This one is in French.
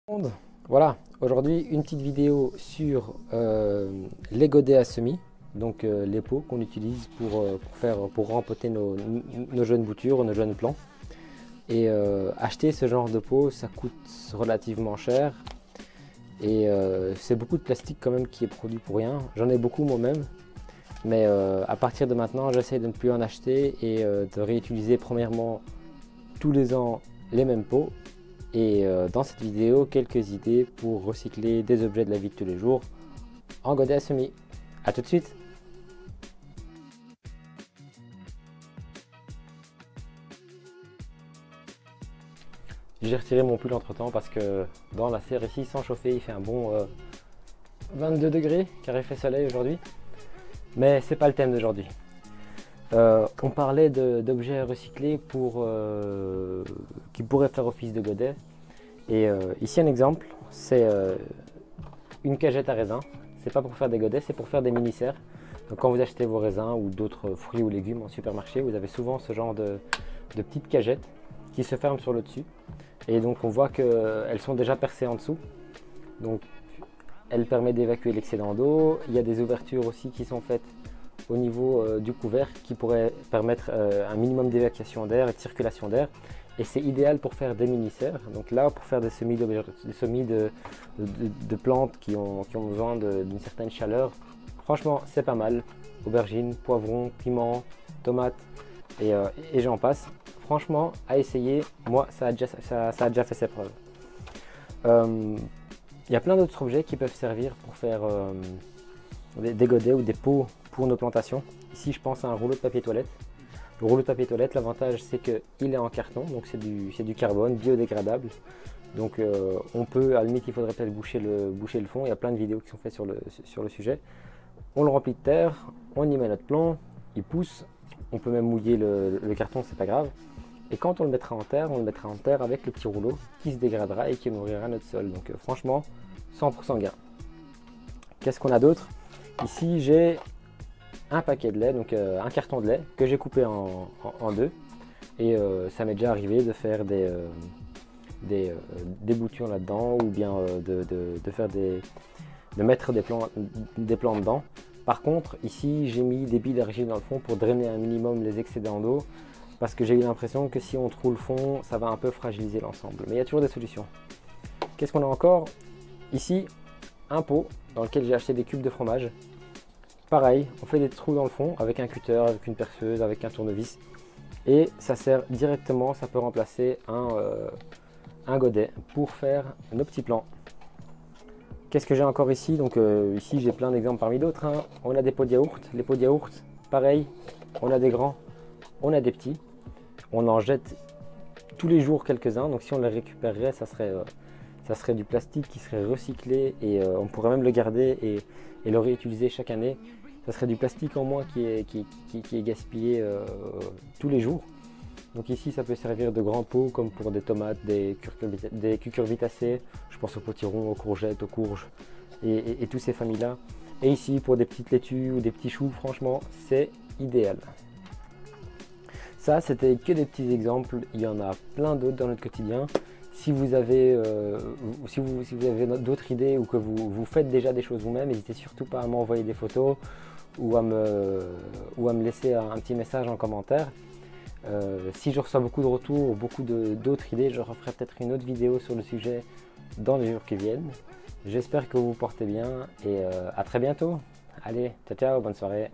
Monde. Voilà, aujourd'hui une petite vidéo sur les godets à semis, donc les pots qu'on utilise pour rempoter nos jeunes boutures, nos jeunes plants. Et acheter ce genre de pot, ça coûte relativement cher et c'est beaucoup de plastique quand même qui est produit pour rien. J'en ai beaucoup moi-même, mais à partir de maintenant j'essaie de ne plus en acheter et de réutiliser premièrement tous les ans les mêmes pots. Et dans cette vidéo, quelques idées pour recycler des objets de la vie de tous les jours en godet à semis. A tout de suite. J'ai retiré mon pull entre temps parce que dans la serre ici, sans chauffer, il fait un bon 22 degrés car il fait soleil aujourd'hui. Mais c'est pas le thème d'aujourd'hui. On parlait d'objets recyclés qui pourraient faire office de godet. Et ici un exemple, c'est une cagette à raisins. C'est pas pour faire des godets, c'est pour faire des mini-serres. Donc quand vous achetez vos raisins ou d'autres fruits ou légumes en supermarché, vous avez souvent ce genre de petites cagettes qui se ferment sur le dessus. Et donc on voit qu'elles sont déjà percées en dessous. Donc elle permet d'évacuer l'excédent d'eau. Il y a des ouvertures aussi qui sont faites au niveau du couvercle qui pourrait permettre un minimum d'évacuation d'air et de circulation d'air. Et c'est idéal pour faire des mini-serres. Donc là, pour faire des semis de plantes qui ont besoin d'une certaine chaleur, franchement, c'est pas mal. Aubergines, poivrons, piments, tomates et j'en passe. Franchement, à essayer, moi, ça a déjà fait ses preuves. Il y a plein d'autres objets qui peuvent servir pour faire des godets ou des pots pour nos plantations. Ici, je pense à un rouleau de papier toilette. Le rouleau de papier toilette, l'avantage c'est qu'il est en carton, donc c'est du carbone biodégradable. Donc on peut, à la limite, il faudrait peut-être boucher le fond. Il y a plein de vidéos qui sont faites sur le sujet. On le remplit de terre, on y met notre plant, il pousse. On peut même mouiller le carton, c'est pas grave. Et quand on le mettra en terre avec le petit rouleau qui se dégradera et qui nourrira notre sol. Donc franchement, 100% gain. Qu'est-ce qu'on a d'autre? Ici, j'ai un paquet de lait, donc un carton de lait que j'ai coupé en deux. Et ça m'est déjà arrivé de faire des boutures là-dedans ou bien de mettre des plants dedans. Par contre, ici, j'ai mis des billes d'argile dans le fond pour drainer un minimum les excédents d'eau. Parce que j'ai eu l'impression que si on trouve le fond, ça va un peu fragiliser l'ensemble. Mais il y a toujours des solutions. Qu'est-ce qu'on a encore? Ici, un pot dans lequel j'ai acheté des cubes de fromage. Pareil, on fait des trous dans le fond avec un cutter, avec une perceuse, avec un tournevis. Et ça sert directement, ça peut remplacer un godet pour faire nos petits plants. Qu'est-ce que j'ai encore ici? Donc ici, j'ai plein d'exemples parmi d'autres. Hein. On a des pots de yaourt. Les pots de yaourt, pareil, on a des grands, on a des petits. On en jette tous les jours quelques-uns, donc si on les récupérerait, ça serait du plastique qui serait recyclé et on pourrait même le garder et le réutiliser chaque année. Ça serait du plastique en moins qui est gaspillé tous les jours. Donc ici, ça peut servir de grands pots comme pour des tomates, des cucurbitacées, je pense aux potirons, aux courgettes, aux courges et toutes ces familles-là. Et ici, pour des petites laitues ou des petits choux, franchement, c'est idéal. Ça, c'était que des petits exemples, il y en a plein d'autres dans notre quotidien. Si vous avez, d'autres idées ou que vous faites déjà des choses vous-même, n'hésitez surtout pas à m'envoyer des photos ou à me laisser un petit message en commentaire. Si je reçois beaucoup de retours, beaucoup d'autres idées, je referai peut-être une autre vidéo sur le sujet dans les jours qui viennent. J'espère que vous vous portez bien et à très bientôt. Allez, ciao ciao, bonne soirée.